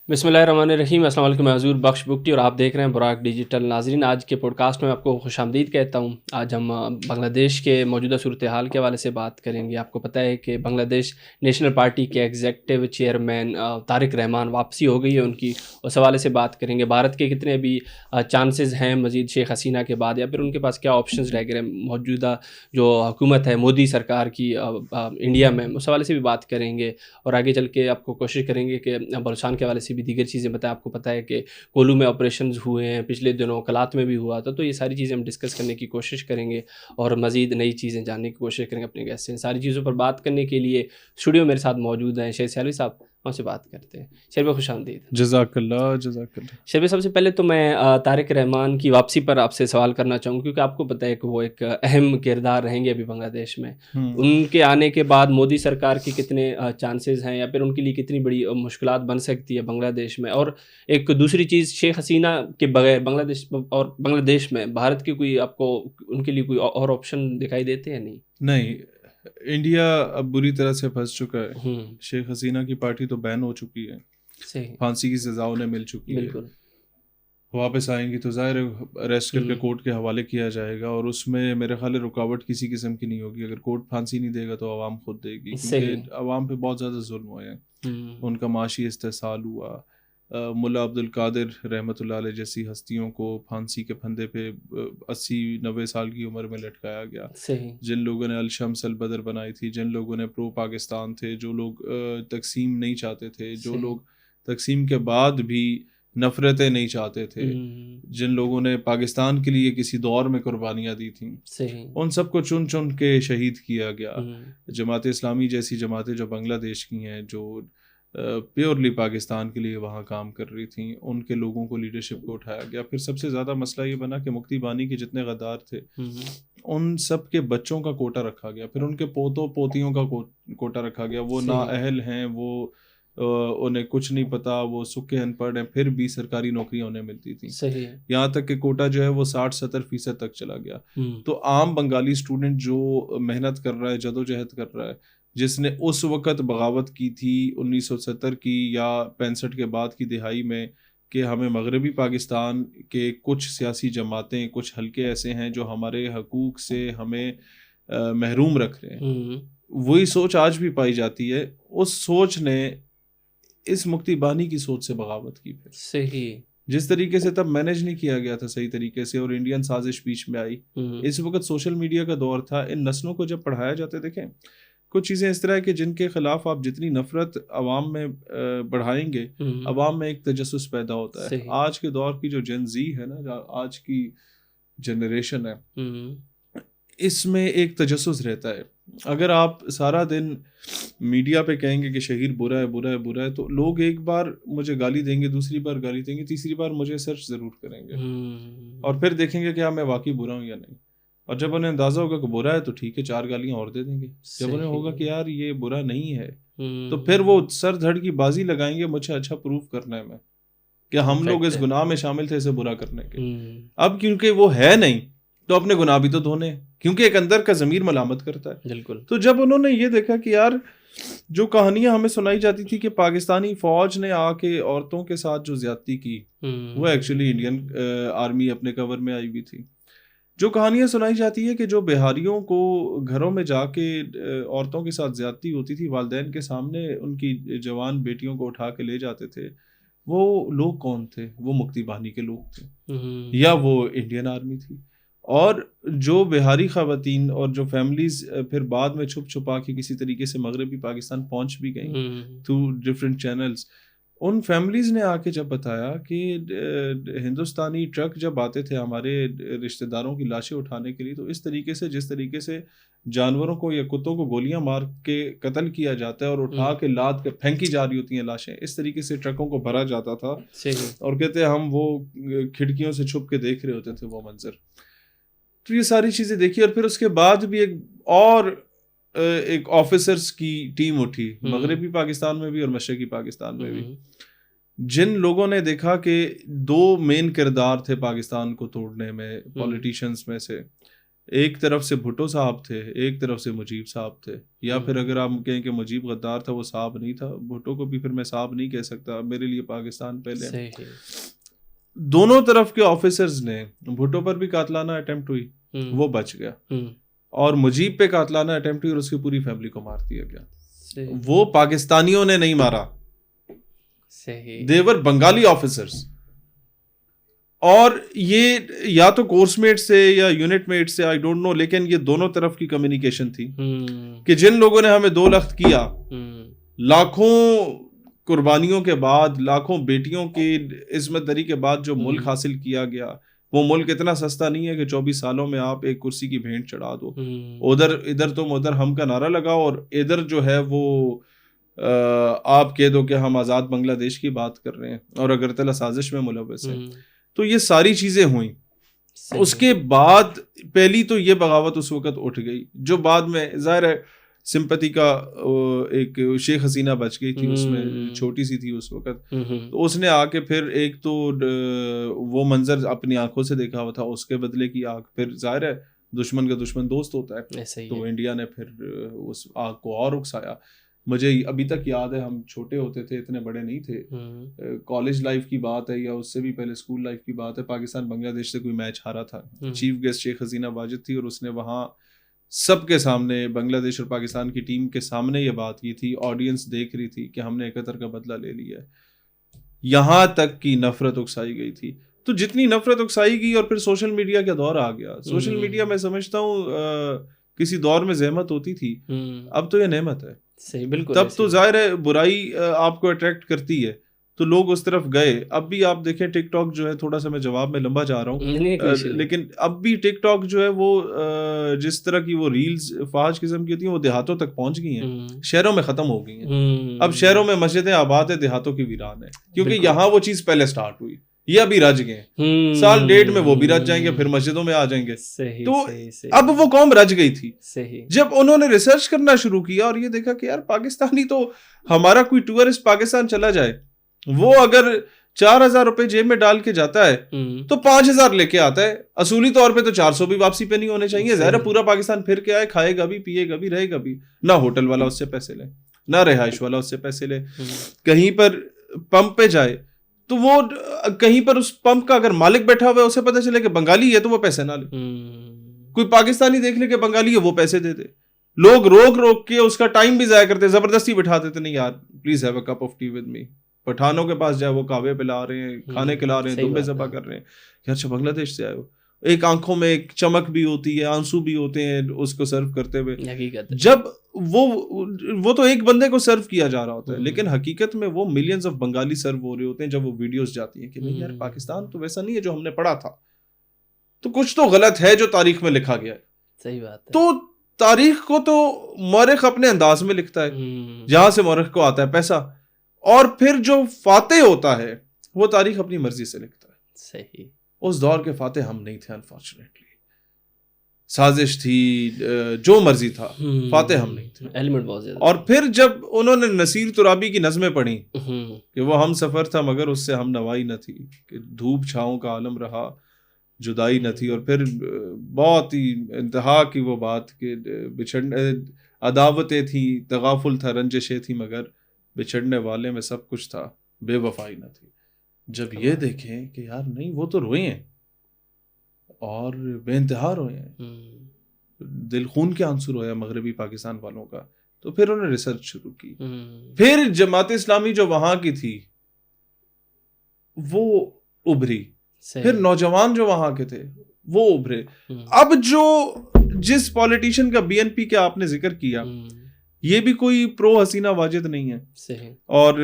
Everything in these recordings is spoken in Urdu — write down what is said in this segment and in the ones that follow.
بسم اللہ الرحمن الرحیم. السلام علیکم. میں حضور بخش بگٹی اور آپ دیکھ رہے ہیں براک ڈیجیٹل. ناظرین, آج کے پوڈ کاسٹ میں آپ کو خوش آمدید کہتا ہوں. آج ہم بنگلہ دیش کے موجودہ صورتحال کے حوالے سے بات کریں گے. آپ کو پتہ ہے کہ بنگلہ دیش نیشنل پارٹی کے ایگزیکٹو چیئرمین طارق رحمان واپسی ہو گئی ہے ان کی. اس حوالے سے بات کریں گے. بھارت کے کتنے بھی چانسز ہیں مزید شیخ حسینہ کے بعد, یا پھر ان کے پاس کیا آپشنز رہ گئے موجودہ جو حکومت ہے مودی سرکار کی انڈیا میں, اس حوالے سے بھی بات کریں گے. اور آگے چل کے آپ کو کوشش کریں گے کہ بلوچستان کے حوالے سے بھی دیگر چیزیں بتائیں. آپ کو پتہ ہے کہ کولو میں آپریشنز ہوئے ہیں, پچھلے دنوں کلات میں بھی ہوا تھا, تو یہ ساری چیزیں ہم ڈسکس کرنے کی کوشش کریں گے اور مزید نئی چیزیں جاننے کی کوشش کریں گے اپنے گیسٹ سے. ساری چیزوں پر بات کرنے کے لیے اسٹوڈیو میرے ساتھ موجود ہیں شیر سیالوی صاحب, ہم سے بات کرتے ہیں. شیر بھائی خوش آمدید. جزاک اللہ جزاک اللہ. شیر بھائی, سب سے پہلے تو میں طارق رحمان کی واپسی پر آپ سے سوال کرنا چاہوں گا, کیونکہ آپ کو پتہ ہے کہ وہ ایک اہم کردار رہیں گے ابھی بنگلہ دیش میں. ان کے آنے کے بعد مودی سرکار کی کتنے چانسز ہیں, یا پھر ان کے لیے کتنی بڑی مشکلات بن سکتی ہے بنگلہ دیش میں. اور ایک دوسری چیز, شیخ حسینہ کے بغیر بنگلہ دیش میں بھارت کی کوئی آپ کو ان کے لیے کوئی اور آپشن دکھائی دیتے ہیں؟ نہیں, انڈیا اب بری طرح سے پھنس چکا ہے. شیخ حسینہ کی پارٹی تو بین ہو چکی ہے, پھانسی کی سزا انہیں مل چکی ہے. واپس آئیں گی تو ظاہر اریسٹ کر کے کورٹ کے حوالے کیا جائے گا, اور اس میں میرے خیال ہے رکاوٹ کسی قسم کی نہیں ہوگی. اگر کورٹ پھانسی نہیں دے گا تو عوام خود دے گی, کیونکہ عوام پہ بہت زیادہ ظلم ہوئے ہیں. ان کا معاشی استحصال ہوا. ملا عبد القادر رحمۃ اللہ علیہ جیسی ہستیوں کو پھانسی کے پھندے پہ 80-90 سال کی عمر میں لٹکایا گیا. جن لوگوں نے الشمس البدر بنائی تھی, جن لوگوں نے پرو پاکستان تھے, جو لوگ تقسیم نہیں چاہتے تھے, جو لوگ تقسیم کے بعد بھی نفرتیں نہیں چاہتے تھے, جن لوگوں نے پاکستان کے لیے کسی دور میں قربانیاں دی تھیں, ان سب کو چن چن کے شہید کیا گیا. جماعت اسلامی جیسی جماعتیں جو بنگلہ دیش کی ہیں, جو پیورلی پاکستان کے لیے وہاں کام کر رہی تھیں, ان کے لوگوں کو لیڈرشپ کو اٹھایا گیا. پھر سب سے زیادہ مسئلہ یہ بنا کہ مکتی بانی کے جتنے غدار تھے ان سب کے بچوں کا کوٹا رکھا گیا, پھر ان کے پوتوں پوتیوں کا کوٹا رکھا گیا. وہ نااہل ہیں, وہ انہیں کچھ نہیں پتا, وہ سکے ان پڑھ ہیں, پھر بھی سرکاری نوکریاں انہیں ملتی تھیں. یہاں تک کہ کوٹا جو ہے وہ 60-70% تک چلا گیا. تو عام بنگالی اسٹوڈنٹ جو محنت کر رہا ہے, جدوجہد کر رہا ہے, جس نے اس وقت بغاوت کی تھی 1970 کی یا 65 کے بعد کی دہائی میں کہ ہمیں مغربی پاکستان کے کچھ سیاسی جماعتیں, کچھ حلقے ایسے ہیں جو ہمارے حقوق سے ہمیں محروم رکھ رہے ہیں, وہی سوچ آج بھی پائی جاتی ہے. اس سوچ نے اس مکتی بانی کی سوچ سے بغاوت کی. پھر صحیح جس طریقے سے تب مینیج نہیں کیا گیا تھا صحیح طریقے سے, اور انڈین سازش بیچ میں آئی. اس وقت سوشل میڈیا کا دور تھا. ان نسلوں کو جب پڑھایا جاتا, دیکھیں کچھ چیزیں اس طرح ہے کہ جن کے خلاف آپ جتنی نفرت عوام میں بڑھائیں گے, عوام میں ایک تجسس پیدا ہوتا ہے. آج کے دور کی جو جن زی ہے نا, آج کی جنریشن ہے, اس میں ایک تجسس رہتا ہے. اگر آپ سارا دن میڈیا پہ کہیں گے کہ شہید برا ہے برا ہے برا ہے, تو لوگ ایک بار مجھے گالی دیں گے, دوسری بار گالی دیں گے, تیسری بار مجھے سرچ ضرور کریں گے, اور پھر دیکھیں گے کہ میں واقعی برا ہوں یا نہیں. اور جب انہیں اندازہ ہوگا کہ برا ہے تو ٹھیک ہے, 4 گالیاں اور دے دیں گے. جب انہیں ہوگا کہ یار یہ برا نہیں ہے, تو پھر وہ سر دھڑ کی بازی لگائیں گے, مجھے اچھا پروف کرنا ہے میں کہ ہم لوگ اس گناہ میں شامل تھے اسے برا کرنے کے. اب کیونکہ وہ ہے نہیں تو اپنے گناہ بھی تو دھونے, کیونکہ ایک اندر کا ضمیر ملامت کرتا ہے. بالکل. تو جب انہوں نے یہ دیکھا کہ یار جو کہانیاں ہمیں سنائی جاتی تھی کہ پاکستانی فوج نے آ کے عورتوں کے ساتھ جو زیادتی کی, وہ ایکچولی انڈین آرمی اپنے کور میں آئی ہوئی تھی. جو کہانیاں سنائی جاتی ہے کہ جو بہاریوں کو گھروں میں جا کے عورتوں کے ساتھ زیادتی ہوتی تھی, والدین کے سامنے ان کی جوان بیٹیوں کو اٹھا کے لے جاتے تھے, وہ لوگ کون تھے؟ وہ مکتی بانی کے لوگ تھے, یا وہ انڈین آرمی تھی. اور جو بہاری خواتین اور جو فیملیز پھر بعد میں چھپ چھپا کے کسی طریقے سے مغربی پاکستان پہنچ بھی گئیں through different channels, in families نے آ کے جب بتایا کہ ہندوستانی ٹرک جب آتے تھے ہمارے رشتہ داروں کی لاشیں اٹھانے کے لیے, تو اس طریقے سے جس طریقے سے جانوروں کو یا کتوں کو گولیاں مار کے قتل کیا جاتا ہے اور اٹھا کے لاد کے پھینکی جا رہی ہوتی ہیں لاشیں, اس طریقے سے ٹرکوں کو بھرا جاتا تھا. اور کہتے ہیں ہم وہ کھڑکیوں سے چھپ کے دیکھ رہے ہوتے تھے وہ منظر. تو یہ ساری چیزیں دیکھی, اور پھر اس کے بعد بھی ایک آفیسرز کی ٹیم اٹھی مغربی پاکستان میں بھی اور مشرقی پاکستان میں بھی, جن لوگوں نے دیکھا کہ 2 مین کردار تھے پاکستان کو توڑنے میں پولیٹیشنز میں سے. ایک طرف سے بھٹو صاحب تھے, ایک طرف سے مجیب صاحب تھے, یا پھر اگر آپ کہیں کہ مجیب غدار تھا وہ صاحب نہیں تھا, بھٹو کو بھی پھر میں صاحب نہیں کہہ سکتا, میرے لیے پاکستان پہلے. دونوں طرف کے آفیسرز نے, بھٹو پر بھی قاتلانہ اٹیمپٹ ہوئی, وہ بچ گیا, اور مجیب پہ قاتلانہ اٹیمپٹ ہوئی اور اس کی پوری فیملی کو مار دیا گیا. وہ پاکستانیوں نے نہیں مارا, دیور بنگالی آفیسرز. اور یہ یا تو کورس میٹ سے یا یونٹ میٹ سے, آئی ڈونٹ نو, لیکن یہ دونوں طرف کی کمیونیکیشن تھی کہ جن لوگوں نے ہمیں 2 لخت کیا, لاکھوں قربانیوں کے بعد, لاکھوں بیٹیوں کی عصمت دری کے بعد جو ملک حاصل کیا گیا, وہ ملک اتنا سستا نہیں ہے کہ 24 سالوں میں آپ ایک کرسی کی بھینٹ چڑھا دو. ادھر تم ادھر ہم کا نعرہ لگاؤ, اور ادھر جو ہے وہ آپ کہہ دو کہ ہم آزاد بنگلہ دیش کی بات کر رہے ہیں اور اگرتلا سازش میں ملوث ہیں. تو یہ ساری چیزیں ہوئیں. اس کے بعد پہلی تو یہ بغاوت اس وقت اٹھ گئی, جو بعد میں ظاہر ہے سمپتی کا ایک شیخ حسینہ بچ گئی تھی, اس میں چھوٹی سی تھی اس وقت, تو اس نے آ کے پھر ایک تو وہ منظر اپنی آنکھوں سے دیکھا ہوا تھا, اس کے بدلے کی آگ, پھر ظاہر ہے دشمن کا دشمن دوست ہوتا ہے, تو انڈیا نے پھر اس آگ کو اور اکسایا. مجھے ابھی تک یاد ہے, ہم چھوٹے ہوتے تھے, اتنے بڑے نہیں تھے, کالج لائف کی بات ہے یا اس سے بھی پہلے اسکول لائف کی بات ہے, پاکستان بنگلہ دیش سے کوئی میچ ہارا تھا, چیف گیسٹ شیخ حسینہ واجد تھی, اور اس نے وہاں سب کے سامنے, بنگلہ دیش اور پاکستان کی ٹیم کے سامنے یہ بات کی تھی, آڈینس دیکھ رہی تھی کہ ہم نے 71 کا بدلہ لے لیا ہے. یہاں تک کی نفرت اکسائی گئی تھی. تو جتنی نفرت اکسائی گئی, اور پھر سوشل میڈیا کا دور آ گیا. سوشل میڈیا میں سمجھتا ہوں کسی دور میں زحمت ہوتی تھی, اب تو یہ نعمت ہے. صحیح, بالکل. تب تو ظاہر ہے برائی آپ کو اٹریکٹ کرتی ہے, تو لوگ اس طرف گئے. اب بھی آپ دیکھیں ٹک ٹاک جو ہے, تھوڑا سا میں جواب میں لمبا جا رہا ہوں, لیکن اب بھی ٹک ٹاک جو ہے وہ جس طرح کی وہ ریلز فحش قسم کی ہوتی ہیں, وہ دیہاتوں تک پہنچ گئی ہیں, شہروں میں ختم ہو گئی ہیں. اب شہروں میں مسجدیں آباد ہیں, دیہاتوں کی ویران ہے, کیونکہ یہاں وہ چیز پہلے سٹارٹ ہوئی. یہ ابھی رج گئے, 1.5 میں وہ بھی رج جائیں گے, پھر مسجدوں میں آ جائیں گے. تو اب وہ قوم رج گئی تھی. جب انہوں نے ریسرچ کرنا شروع کیا اور یہ دیکھا کہ یار پاکستانی, تو ہمارا کوئی ٹورسٹ پاکستان چلا جائے, وہ اگر 4,000 روپے جیب میں ڈال کے جاتا ہے تو 5,000 لے کے آتا ہے. اصولی طور پہ تو 400 بھی واپسی پہ نہیں ہونے چاہیے. ظاہر ہے پورا پاکستان پھر کے آئے, کھائے گا بھی, پیے گا بھی, رہے گا بھی. نہ ہوٹل والا اس سے پیسے لے, نہ رہائش والا اس سے پیسے لے. کہیں پر پمپ پہ جائے تو وہ کہیں پر اس پمپ کا اگر مالک بیٹھا ہوا ہے, اسے پتہ چلے کہ بنگالی ہے تو وہ پیسے نہ لے. کوئی پاکستانی دیکھ لے کہ بنگالی ہے, وہ پیسے دے دے. لوگ روک کے اس کا ٹائم بھی ضائع کرتے, زبردستی بٹھا دیتے, نہیں یار please have a cup of tea with me. پٹھانوں کے پاس جائے, وہ کعوے پلا رہے ہیں, کھانے کھلا رہے ہیں, دمبے ذبح کر رہے ہیں. کہ اچھا بنگلہ دیش سے آئے ہو, ایک آنکھوں میں ایک چمک بھی ہوتی ہے, آنسو بھی ہوتے ہیں اس کو سرو کرتے ہوئے. جب وہ تو ایک بندے کو سرو کیا جا رہا ہوتا ہے, لیکن حقیقت میں وہ ملینز آف بنگالی سرو ہو رہے ہوتے ہیں جب وہ ویڈیوز جاتی ہیں کہ نہیں یار پاکستان تو ویسا نہیں ہے جو ہم نے پڑھا تھا, تو کچھ تو غلط ہے جو تاریخ میں لکھا گیا ہے. صحیح بات ہے. تو تاریخ کو تو مورخ اپنے انداز میں لکھتا ہے, جہاں سے مورخ کو آتا ہے پیسہ, اور پھر جو فاتح ہوتا ہے وہ تاریخ اپنی مرضی سے لکھتا ہے. صحیح. اس دور کے فاتح ہم نہیں تھے انفارچونیٹلی. سازش تھی, جو مرضی تھا, فاتح ہم نہیں تھے. ایلیمنٹ بہت زیادہ. اور پھر جب انہوں نے نصیر ترابی کی نظمیں پڑھی کہ وہ ہم سفر تھا مگر اس سے ہم نوائی نہ تھی, کہ دھوپ چھاؤں کا عالم رہا جدائی نہ تھی, اور پھر بہت ہی انتہا کی وہ بات کہ بچھڑنے عداوتیں تھیں, تغافل تھا, رنجشیں تھیں, مگر بچھڑنے والے میں سب کچھ تھا, بے وفائی نہ تھی. جب یہ دیکھیں کہ یار نہیں وہ تو روئے ہیں اور بے انتہا روئے ہیں, دل خون کے آنسو رویا مغربی پاکستان والوں کا, تو پھر انہوں نے ریسرچ شروع کی. پھر جماعت اسلامی جو وہاں کی تھی وہ ابھری, پھر نوجوان جو وہاں کے تھے وہ ابھرے. اب جو جس پولیٹیشین کا بی این پی کا آپ نے ذکر کیا, یہ بھی کوئی پرو حسینہ واجد نہیں ہے, اور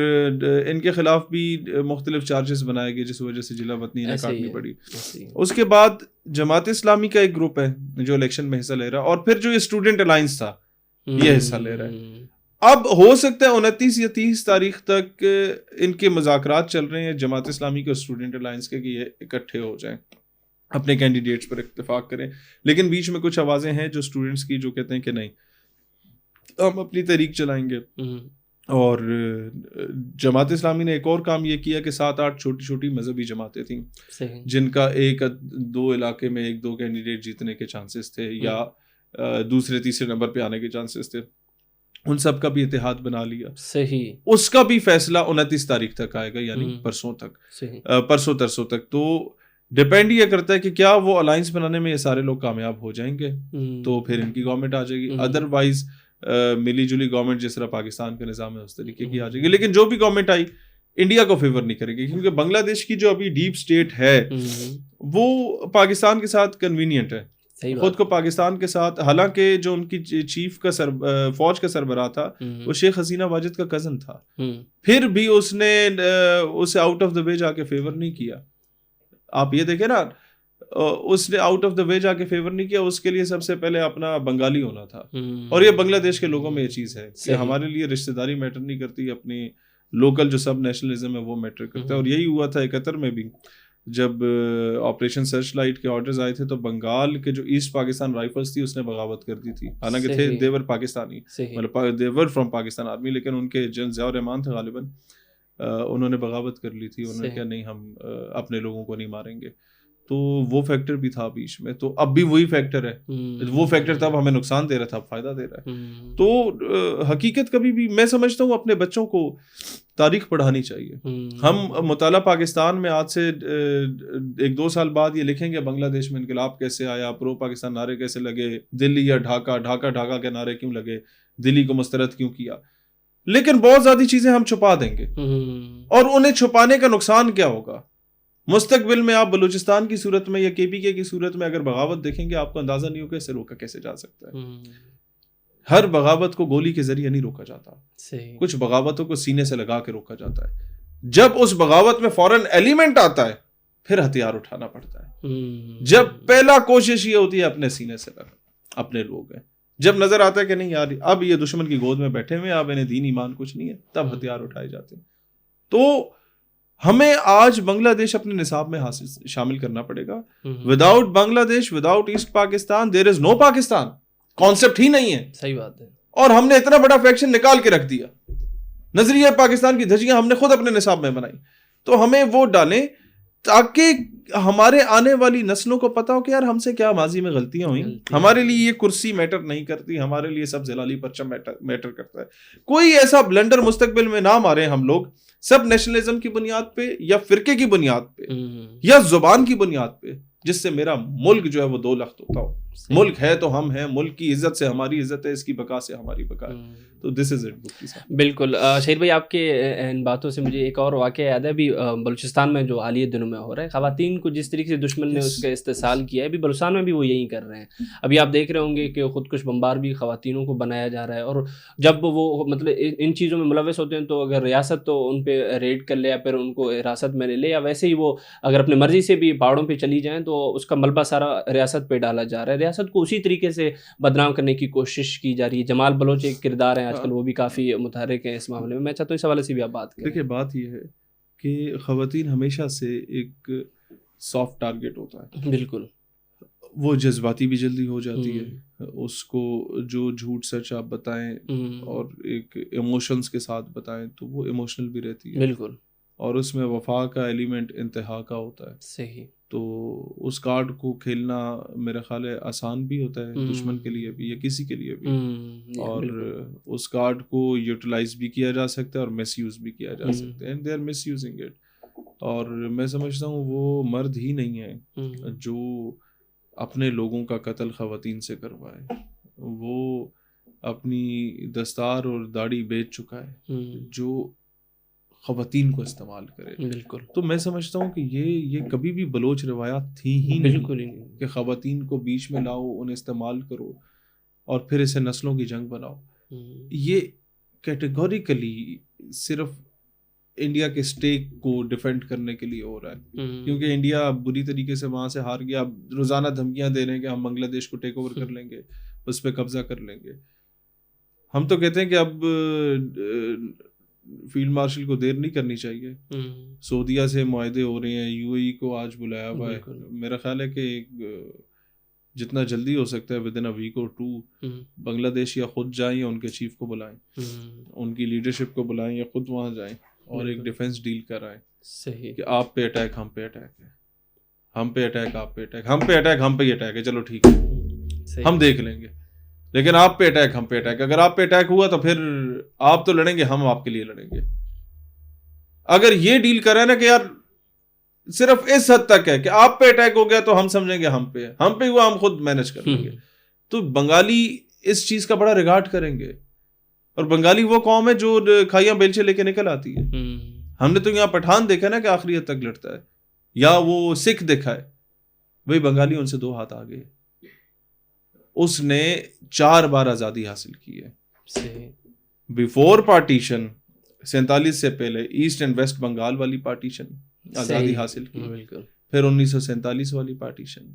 ان کے خلاف بھی مختلف چارجز بنائے گئے جس وجہ سے جلا وطنی نے کاٹنی پڑی. اس کے بعد جماعت اسلامی کا ایک گروپ ہے جو الیکشن میں حصہ لے رہا, اور پھر جو اسٹوڈنٹ الائنس تھا یہ حصہ لے رہا ہے. اب ہو سکتا ہے 29 یا 30 تاریخ تک ان کے مذاکرات چل رہے ہیں جماعت اسلامی کے اسٹوڈنٹ الائنس کے, کہ یہ اکٹھے ہو جائیں, اپنے کینڈیڈیٹس پر اتفاق کریں. لیکن بیچ میں کچھ آوازیں ہیں جو اسٹوڈنٹس کی جو کہتے ہیں کہ نہیں ہم اپنی تحریک چلائیں گے, اور جماعت اسلامی نے ایک اور کام یہ کیا کہ 7-8 چھوٹی چھوٹی مذہبی جماعتیں تھیں جن کا 1-2 علاقے میں 1-2 کینڈیڈیٹ جیتنے کے چانسز تھے یا دوسرے تیسرے نمبر پہ آنے کے چانسز تھے، ان سب کا بھی اتحاد بنا لیا. صحیح. اس کا بھی فیصلہ 29 تاریخ تک آئے گا، یعنی پرسوں تک، پرسوں ترسوں تک. تو ڈپینڈ یہ کرتا ہے کہ کیا وہ الائنس بنانے میں یہ سارے لوگ کامیاب ہو جائیں گے تو پھر ان کی گورنمنٹ آ جائے گی. ادروائز ملی جلی گورنمنٹ جس طرح پاکستان کا نظام ہے اس طریقے کی آ جائے گی. لیکن جو بھی گورنمنٹ آئی انڈیا کو فیور نہیں کرے گی، کیونکہ بنگلہ دیش کی جو ابھی ڈیپ اسٹیٹ ہے وہ پاکستان کے ساتھ کنوینئنٹ ہے. خود کو پاکستان کے ساتھ، حالانکہ جو ان کی چیف کا فوج کا سربراہ تھا وہ شیخ حسینہ واجد کا کزن تھا، پھر بھی اس نے اسے آؤٹ آف دا وے جا کے فیور نہیں کیا. آپ یہ دیکھیں نا، اس نے آؤٹ آف دا وے جا کے فیور نہیں کیا. اس کے لیے سب سے پہلے اپنا بنگالی ہونا تھا. اور یہ بنگلہ دیش کے لوگوں میں یہ چیز ہے کہ ہمارے لیے رشتہ داری میٹر نہیں کرتی، اپنی لوکل جو سب نیشنلزم ہے وہ میٹر کرتا ہے. اور یہی ہوا تھا 71 میں بھی جب آپریشن سرچ لائٹ کے آرڈرز آئے تھے تو بنگال کے جو ایسٹ پاکستان رائفلز تھی اس نے بغاوت کر دی تھی. حالانکہ تھے دیور پاکستانی، مطلب دیور فرام پاکستان آرمی، لیکن ان کے جنرل ضیاء الرحمان تھے غالباً، انہوں نے بغاوت کر لی تھی. انہوں نے کہا نہیں ہم اپنے لوگوں کو نہیں ماریں گے. تو وہ فیکٹر بھی تھا بیچ میں. تو اب بھی وہی فیکٹر ہے. وہ فیکٹر تب ہمیں نقصان دے رہا تھا، اب فائدہ دے رہا ہے. تو حقیقت کبھی بھی میں سمجھتا ہوں اپنے بچوں کو تاریخ پڑھانی چاہیے. ہم مطالعہ پاکستان میں آج سے 1-2 سال بعد یہ لکھیں گے بنگلہ دیش میں انقلاب کیسے آیا، پرو پاکستان نعرے کیسے لگے، دلی یا ڈھاکہ کے نعرے کیوں لگے، دلی کو مسترد کیوں کیا. لیکن بہت زیادہ چیزیں ہم چھپا دیں گے، اور انہیں چھپانے کا نقصان کیا ہوگا. مستقبل میں آپ بلوچستان کی صورت میں یا KPK کی صورت میں اگر بغاوت دیکھیں گے آپ کو اندازہ نہیں ہوگا اسے روکا کیسے جا سکتا ہے. ہر بغاوت کو گولی کے ذریعے نہیں روکا جاتا، کچھ بغاوتوں کو سینے سے لگا کے روکا جاتا ہے. جب اس بغاوت میں فوراً ایلیمنٹ آتا ہے پھر ہتھیار اٹھانا پڑتا ہے. جب پہلا کوشش یہ ہوتی ہے اپنے سینے سے لگا، اپنے لوگ ہیں. جب نظر آتا ہے کہ نہیں یار اب یہ دشمن کی گود میں بیٹھے ہوئے، اب انہیں دین ایمان کچھ نہیں ہے، تب ہتھیار اٹھائے جاتے ہیں. تو ہمیں آج بنگلہ دیش اپنے نصاب میں شامل کرنا پڑے گا. وداؤٹ بنگلہ دیش، وداؤٹ ایسٹ پاکستان دیر از نو پاکستان. کانسیپٹ ہی نہیں ہے. صحیح بات ہے. اور ہم نے اتنا بڑا فیکشن نکال کے رکھ دیا. نظریہ پاکستان کی دھجیاں ہم نے خود اپنے نصاب میں بنائی. تو ہمیں وہ ڈالیں تاکہ ہمارے آنے والی نسلوں کو پتا ہو کہ یار ہم سے کیا ماضی میں غلطیاں ہوئیں. ہمارے لیے یہ کرسی میٹر نہیں کرتی، ہمارے لیے سب زلالی پرچم میٹر کرتا ہے. کوئی ایسا بلنڈر مستقبل میں نہ مارے ہم لوگ سب نیشنلزم کی بنیاد پہ یا فرقے کی بنیاد پہ یا زبان کی بنیاد پہ، جس سے میرا ملک جو ہے وہ 2 لخت ہوتا ہو. ملک ہے تو ہم ہیں، ملک کی عزت سے ہماری عزت ہے، اس کی بقا سے ہماری بقا ہے. تو دس از اٹ. بالکل. شہید بھائی آپ کے ان باتوں سے مجھے ایک اور واقعہ یاد ہے. ابھی بلوچستان میں جو حالیہ دنوں میں ہو رہا ہے، خواتین کو جس طریقے سے دشمن نے اس کا استحصال کیا ہے، ابھی بلوچستان میں بھی وہ یہی کر رہے ہیں. ابھی آپ دیکھ رہے ہوں گے کہ خودکش بمبار بھی خواتینوں کو بنایا جا رہا ہے. اور جب وہ مطلب ان چیزوں میں ملوث ہوتے ہیں تو اگر ریاست تو ان پہ ریڈ کر لے یا پھر ان کو حراست میں لے لے، یا ویسے ہی وہ اگر اپنی مرضی سے بھی پہاڑوں پہ چلی جائیں تو اس کا ملبہ سارا ریاست پہ ڈالا جا رہا ہے. ریاست کو اسی طریقے سے بدنام کرنے کی کوشش کی جا رہی ہے. جمال بلوچ ایک کردار ہیں آج کل، وہ بھی کافی متحرک ہیں اس معاملے میں. میں چاہتا ہوں اس حوالے سے بھی آپ بات کریں. دیکھیے بات یہ ہے کہ خواتین ہمیشہ سے ایک سافٹ ٹارگٹ ہوتا ہے. بالکل. وہ جذباتی بھی جلدی ہو جاتی ہے. اس کو جو جھوٹ سچ آپ بتائیں اور ایک ایموشنز کے ساتھ بتائیں تو وہ ایموشنل بھی رہتی ہے. بالکل. اور اس میں وفا کا ایلیمنٹ انتہا کا ہوتا ہے. صحیح. تو اس کارڈ کو کھیلنا میرا خیال ہے آسان بھی ہوتا ہے دشمن کے لیے بھی یا کسی کے لیے بھی. اور اس کارڈ کو یوٹیلائز بھی کیا جا سکتا ہے اور مس یوز بھی کیا جا سکتا ہے. And they are misusing it. اور میں سمجھتا ہوں وہ مرد ہی نہیں ہے جو اپنے لوگوں کا قتل خواتین سے کروائے. وہ اپنی دستار اور داڑھی بیچ چکا ہے جو خواتین کو استعمال کرے. بالکل. تو میں سمجھتا ہوں کہ یہ کبھی بھی بلوچ روایات تھی ہی بالکل نہیں کہ خواتین کو بیچ میں لاؤ، انہیں استعمال کرو اور پھر اسے نسلوں کی جنگ بناؤ. یہ کیٹیگوریکلی صرف انڈیا کے اسٹیک کو ڈیفینڈ کرنے کے لیے ہو رہا ہے، کیونکہ انڈیا بری طریقے سے وہاں سے ہار گیا. اب روزانہ دھمکیاں دے رہے ہیں کہ ہم بنگلہ دیش کو ٹیک اوور کر لیں گے، اس پہ قبضہ کر لیں گے. ہم تو کہتے ہیں کہ اب فیلڈ مارشل کو دیر نہیں کرنی چاہیے. سعودیہ سے معاہدے ہو رہے ہیں، UAE کو آج بلایا ہوا ہے. میرا خیال ہے کہ ایک جتنا جلدی ہو سکتا ہے ود ان اے ویک اور 2 بنگلہ دیش یا خود جائیں یا ان کے چیف کو بلائیں, ان کی لیڈرشپ کو بلائیں یا خود وہاں جائیں اور ایک ڈیفینس ڈیل کرائیں. صحیح کہ آپ پہ اٹیک ہم پہ اٹیک ہے, ہم پہ اٹیک آپ پہ اٹیک, ہم پہ اٹیک ہم پہ ہی اٹیک ہے, چلو ٹھیک ہے ہم دیکھ لیں گے, لیکن آپ پہ اٹیک ہم پہ اٹیک, اگر آپ پہ اٹیک ہوا تو پھر آپ تو لڑیں گے, ہم آپ کے لیے لڑیں گے. اگر یہ ڈیل کریں نا کہ یار صرف اس حد تک ہے کہ آپ پہ اٹیک ہو گیا تو ہم سمجھیں گے ہم پہ ہوا, ہم خود مینج کر لیں گے, تو بنگالی اس چیز کا بڑا ریگارڈ کریں گے. اور بنگالی وہ قوم ہے جو کھائیاں بیلچے لے کے نکل آتی ہے. ہم نے تو یہاں پٹھان دیکھا نا کہ آخری حد تک لڑتا ہے, یا وہ سکھ دیکھا ہے, وہی بنگالی ان سے 2 ہاتھ آگے. اس نے 4 بار آزادی حاصل کی ہے. بیفور پارٹیشن 47 سے پہلے ایسٹ اینڈ ویسٹ بنگال والی پارٹیشن آزادی حاصل کی, پھر 1947 والی پارٹیشن,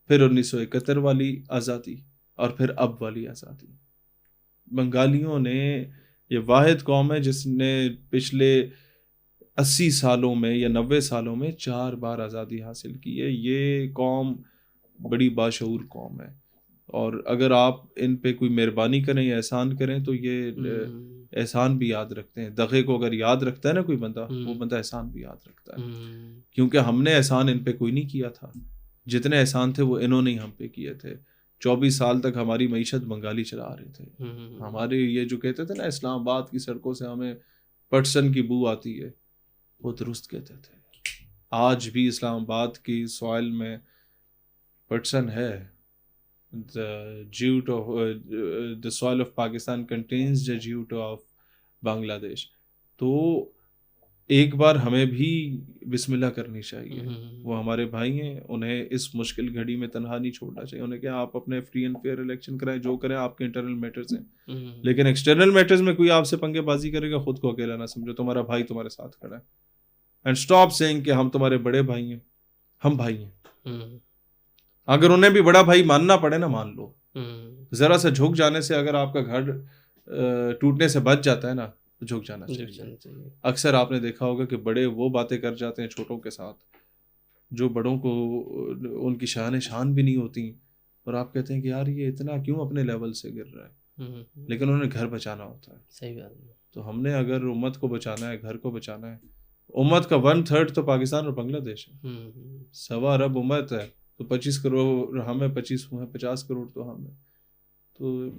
پھر 1971 والی آزادی, اور پھر اب والی آزادی. بنگالیوں نے یہ واحد قوم ہے جس نے پچھلے 80 سالوں میں یا 90 سالوں میں 4 بار آزادی حاصل کی ہے. یہ قوم بڑی باشعور قوم ہے, اور اگر آپ ان پہ کوئی مہربانی کریں یا احسان کریں تو یہ احسان بھی یاد رکھتے ہیں. دغے کو اگر یاد رکھتا ہے نا کوئی بندہ, وہ بندہ احسان بھی یاد رکھتا ہے, کیونکہ ہم نے احسان ان پہ کوئی نہیں کیا تھا. جتنے احسان تھے وہ انہوں نے ہم پہ کیے تھے. 24 سال تک ہماری معیشت بنگالی چلا رہے تھے. ہمارے یہ جو کہتے تھے نا اسلام آباد کی سڑکوں سے ہمیں پٹسن کی بو آتی ہے, وہ درست کہتے تھے. آج بھی اسلام آباد کی سوائل میں پٹسن ہے. The jute of the soil of Pakistan contains the jute of Bangladesh. تو ایک بار ہمیں بھی بسم اللہ کرنی چاہیے. وہ ہمارے بھائی ہیں, انہیں اس مشکل گھڑی میں تنہا نہیں چھوڑنا چاہیے. انہیں کیا آپ اپنے فری اینڈ فیئر الیکشن کرائیں, جو کریں آپ کے انٹرنل میٹرز ہیں, لیکن ایکسٹرنل میٹرز میں کوئی آپ سے پنگے بازی کرے گا, خود کو اکیلا نہ سمجھو, تمہارا بھائی تمہارے ساتھ کھڑا ہے. اینڈ اسٹاپ سیئنگ کہ ہم تمہارے بڑے بھائی ہیں, ہم بھائی ہیں. اگر انہیں بھی بڑا بھائی ماننا پڑے نا, مان لو. ذرا سا جھک جانے سے اگر آپ کا گھر ٹوٹنے سے بچ جاتا ہے نا, تو جھک جانا چاہیے. اکثر آپ نے دیکھا ہوگا کہ بڑے وہ باتیں کر جاتے ہیں چھوٹوں کے ساتھ جو بڑوں کو ان کی شان بھی نہیں ہوتی, اور آپ کہتے ہیں کہ یار یہ اتنا کیوں اپنے لیول سے گر رہا ہے, لیکن انہیں گھر بچانا ہوتا ہے. صحیح بات ہے. تو ہم نے اگر امت کو بچانا ہے, گھر کو بچانا ہے, امت کا 1/3 تو پاکستان اور بنگلہ دیش ہے. 1.25 ارب امت ہے, تو 25 کروڑ ہمیں, 50 کروڑ تو ہمیں. تو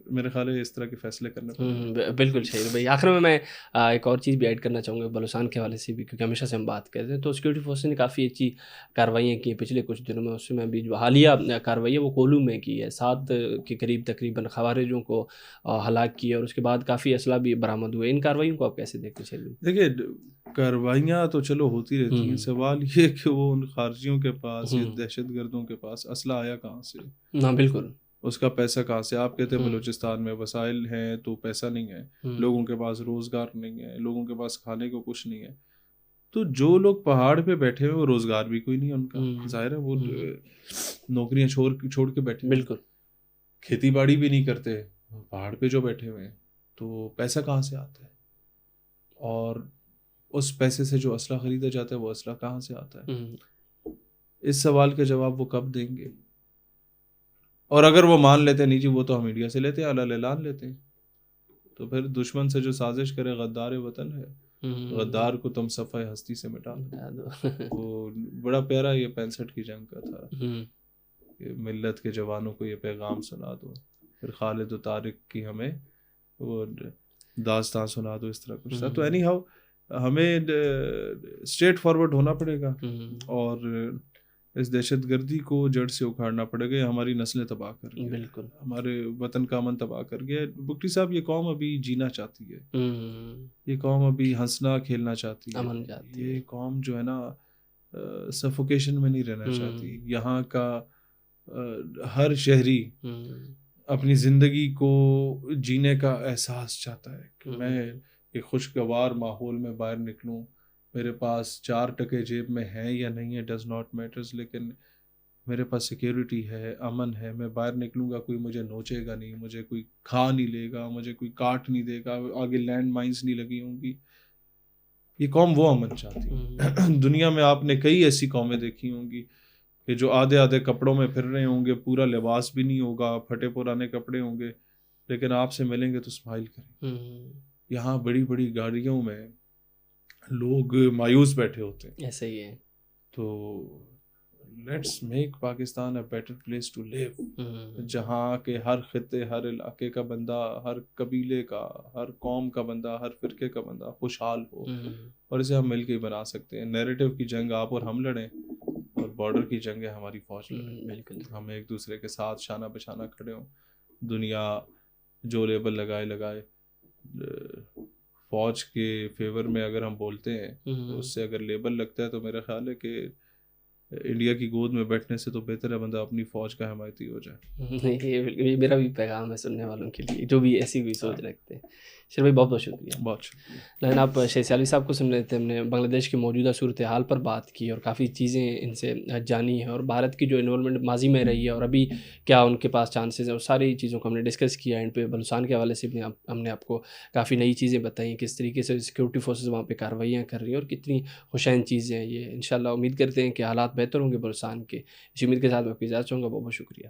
میرے خیال ہے اس طرح کے فیصلے کرنے پڑیں. بالکل صحیح بھائی. آخر میں ایک اور چیز بھی ایڈ کرنا چاہوں گا بلوچستان کے حوالے سے بھی, کیونکہ ہمیشہ سے ہم بات کرتے ہیں. تو سیکورٹی فورسز نے کافی اچھی کارروائیاں کی پچھلے کچھ دنوں میں. اس میں بھی جو حالیہ کارروائی ہے وہ کولو میں کی ہے. 7 کے قریب تقریباً خوارجوں کو ہلاک کیا, اور اس کے بعد کافی اسلحہ بھی برآمد ہوئے. ان کارروائیوں کو آپ کیسے دیکھتے ہیں؟ دیکھیے کارروائیاں تو چلو ہوتی رہتی ہیں, سوال یہ کہ وہ ان خارجیوں کے پاس, دہشت گردوں کے پاس اسلحہ آیا کہاں سے؟ ہاں بالکل, اس کا پیسہ کہاں سے؟ آپ کہتے ہیں بلوچستان میں وسائل ہیں تو پیسہ نہیں ہے, لوگوں کے پاس روزگار نہیں ہے, لوگوں کے پاس کھانے کو کچھ نہیں ہے. تو جو لوگ پہاڑ پہ بیٹھے ہوئے, وہ روزگار بھی کوئی نہیں ہے ان کا, ظاہر ہے وہ نوکریاں چھوڑ کے بیٹھے, بالکل کھیتی باڑی بھی نہیں کرتے, پہاڑ پہ جو بیٹھے ہوئے ہیں, تو پیسہ کہاں سے آتا ہے؟ اور اس پیسے سے جو اسلحہ خریدا جاتا ہے, وہ اسلحہ کہاں سے آتا ہے؟ اس سوال کا جواب وہ کب دیں گے؟ اور اگر وہ مان لیتے نہیں جی وہ تو ہم انڈیا سے لیتے ہیں, اعلان لیتے ہیں, تو پھر دشمن سے جو سازش کرے غدار وطن ہے, غدار کو تم صفحہ ہستی سے مٹا دو. وہ بڑا پیارا یہ 65 کی جنگ کا تھا کہ ملت کے جوانوں کو یہ پیغام سنا دو, پھر خالد و طارق کی ہمیں وہ داستان سنا دو, اس طرح کچھ تھا. تو اینی ہاؤ ہمیں اسٹریٹ فارورڈ ہونا پڑے گا, اور اس دہشت گردی کو جڑ سے اکھاڑنا پڑے گا. ہماری نسلیں تباہ کر گیا, بالکل ہمارے وطن کا امن تباہ کر گیا. بگٹی صاحب یہ قوم ابھی جینا چاہتی ہے, یہ قوم ابھی ہنسنا کھیلنا چاہتی ہے, یہ قوم جو ہے نا سفوکیشن میں نہیں رہنا چاہتی. یہاں کا ہر شہری اپنی زندگی کو جینے کا احساس چاہتا ہے کہ میں ایک خوشگوار ماحول میں باہر نکلوں, میرے پاس 4 ٹکے جیب میں ہیں یا نہیں ہے ڈز ناٹ میٹرز, لیکن میرے پاس سیکیورٹی ہے, امن ہے, میں باہر نکلوں گا کوئی مجھے نوچے گا نہیں, مجھے کوئی کھا نہیں لے گا, مجھے کوئی کاٹ نہیں دے گا, آگے لینڈ مائنز نہیں لگی ہوں گی. یہ قوم وہ امن چاہتی ہے. دنیا میں آپ نے کئی ایسی قومیں دیکھی ہوں گی کہ جو آدھے آدھے کپڑوں میں پھر رہے ہوں گے, پورا لباس بھی نہیں ہوگا, پھٹے پرانے کپڑے ہوں گے, لیکن آپ سے ملیں گے تو اسمائل کریں. یہاں بڑی بڑی گاڑیوں میں لوگ مایوس بیٹھے ہوتے ہیں. ایسا ہی ہے. تو let's make Pakistan a better place to live, جہاں کے ہر خطے, ہر علاقے کا بندہ, ہر قبیلے کا, ہر قوم کا بندہ, ہر فرقے کا بندہ خوشحال ہو, اور اسے ہم مل کے ہی بنا سکتے ہیں. نیریٹو کی جنگ آپ اور ہم لڑیں, اور بارڈر کی جنگ ہے ہماری فوج لڑیں. بالکل ہم ایک دوسرے کے ساتھ شانہ بشانہ کھڑے ہوں. دنیا جو لیبل لگائے فوج کے فیور میں اگر ہم بولتے ہیں تو اس سے اگر لیبل لگتا ہے تو میرا خیال ہے کہ انڈیا کی گود میں بیٹھنے سے تو بہتر ہے بندہ اپنی فوج کا حمایتی ہو جائے. یہ میرا بھی پیغام ہے سننے والوں کے لیے جو بھی ایسی بھی سوچ رکھتے ہیں. شیر بھائی بہت بہت شکریہ. بہت شکریہ. لیکن آپ شیخ سیالی صاحب کو سن رہے تھے, ہم نے بنگلہ دیش کی موجودہ صورتحال پر بات کی اور کافی چیزیں ان سے جانی ہیں, اور بھارت کی جو انوالومنٹ ماضی میں رہی ہے اور ابھی کیا ان کے پاس چانسز ہیں, اور ساری چیزوں کو ہم نے ڈسکس کیا. اینڈ پہ بلوچستان کے حوالے سے بھی ہم نے آپ کو کافی نئی چیزیں بتائیں, کس طریقے سے سیکورٹی فورسز وہاں پہ کارروائیاں کر رہی ہیں اور کتنی خوشائن چیزیں ہیں یہ. انشاءاللہ امید کرتے ہیں کہ حالات بہتر ہوں گے بلوچستان کے. اسی امید کے ساتھ میں آپ کی اجازت چاہوں گا. بہت بہت شکریہ.